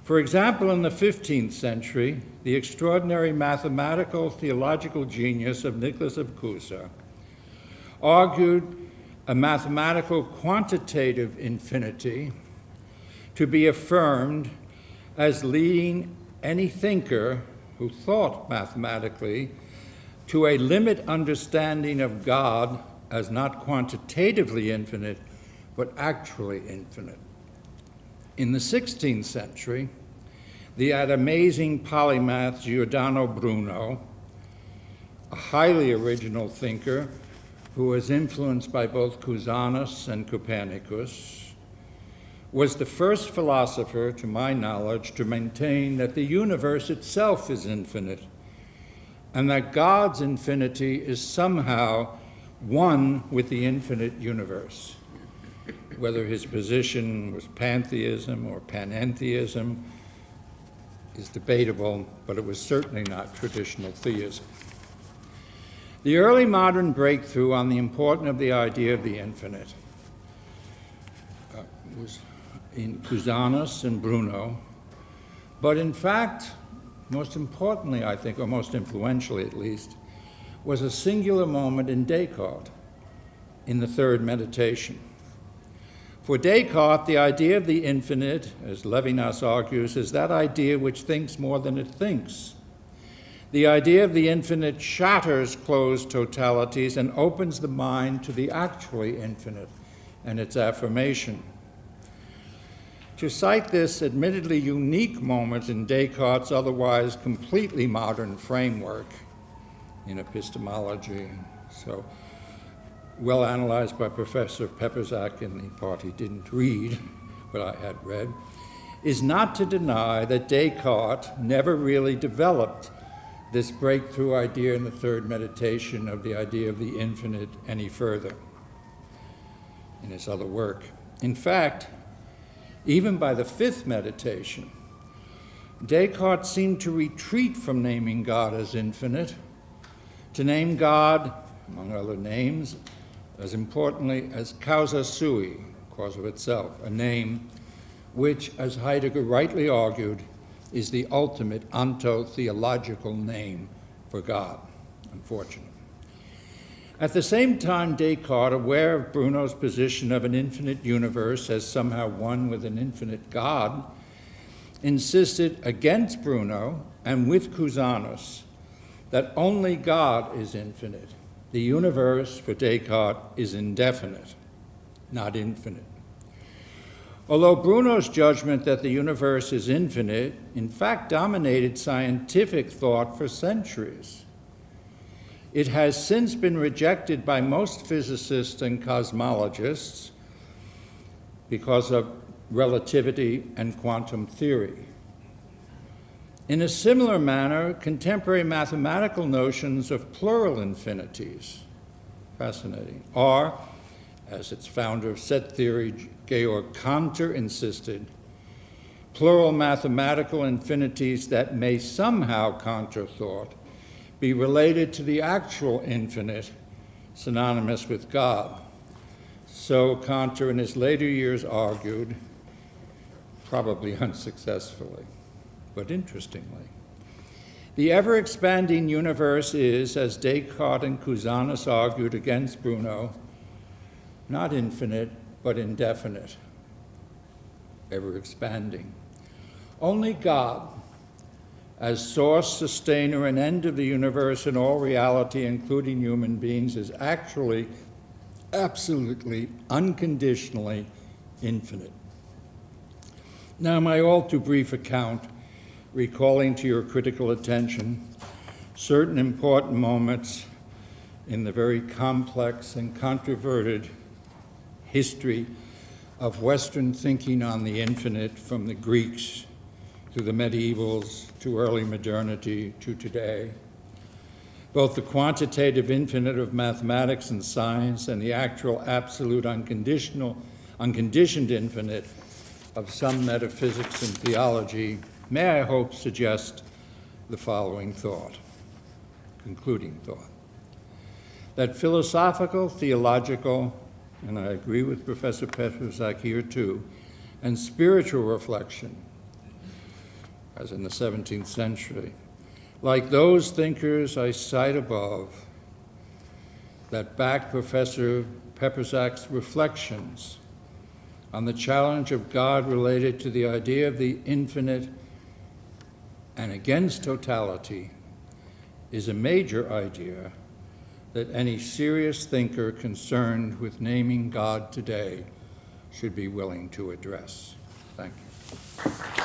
For example, in the 15th century, the extraordinary mathematical theological genius of Nicholas of Cusa argued a mathematical quantitative infinity to be affirmed as leading any thinker who thought mathematically to a limit understanding of God as not quantitatively infinite, but actually infinite. In the 16th century, that amazing polymath Giordano Bruno, a highly original thinker who was influenced by both Cusanus and Copernicus, was the first philosopher, to my knowledge, to maintain that the universe itself is infinite and that God's infinity is somehow one with the infinite universe. Whether his position was pantheism or panentheism is debatable, but it was certainly not traditional theism. The early modern breakthrough on the importance of the idea of the infinite was in Cusanus and Bruno, but in fact, most importantly, I think, or most influentially at least, was a singular moment in Descartes, in the third meditation. For Descartes, the idea of the infinite, as Levinas argues, is that idea which thinks more than it thinks. The idea of the infinite shatters closed totalities and opens the mind to the actually infinite and its affirmation. To cite this admittedly unique moment in Descartes' otherwise completely modern framework in epistemology, so well analyzed by Professor Peperzak in the part he didn't read, but I had read, is not to deny that Descartes never really developed this breakthrough idea in the third meditation of the idea of the infinite any further in his other work. In fact, even by the fifth meditation, Descartes seemed to retreat from naming God as infinite, to name God, among other names, as importantly as causa sui, cause of itself, a name which, as Heidegger rightly argued, is the ultimate onto-theological name for God, unfortunately. At the same time, Descartes, aware of Bruno's position of an infinite universe as somehow one with an infinite God, insisted against Bruno and with Cusanus that only God is infinite. The universe, for Descartes, is indefinite, not infinite. Although Bruno's judgment that the universe is infinite, in fact, dominated scientific thought for centuries, it has since been rejected by most physicists and cosmologists because of relativity and quantum theory. In a similar manner, contemporary mathematical notions of plural infinities, fascinating, are, as its founder of set theory, Georg Cantor, insisted, plural mathematical infinities that may somehow, Cantor thought, be related to the actual infinite, synonymous with God. So Cantor in his later years argued, probably unsuccessfully, but interestingly, the ever-expanding universe is, as Descartes and Cusanus argued against Bruno, not infinite, but indefinite, ever-expanding. Only God, as source, sustainer, and end of the universe and all reality, including human beings, is actually, absolutely, unconditionally infinite. Now, my all too brief account, recalling to your critical attention certain important moments in the very complex and controverted history of Western thinking on the infinite, from the Greeks to the medievals to early modernity to today. Both the quantitative infinite of mathematics and science and the actual absolute unconditioned infinite of some metaphysics and theology may, I hope, suggest the following thought, concluding thought, that philosophical, theological, and I agree with Professor Peperzak here too, and spiritual reflection, as in the 17th century, like those thinkers I cite above, that back Professor Peperzak's reflections on the challenge of God related to the idea of the infinite and against totality, is a major idea that any serious thinker concerned with naming God today should be willing to address. Thank you.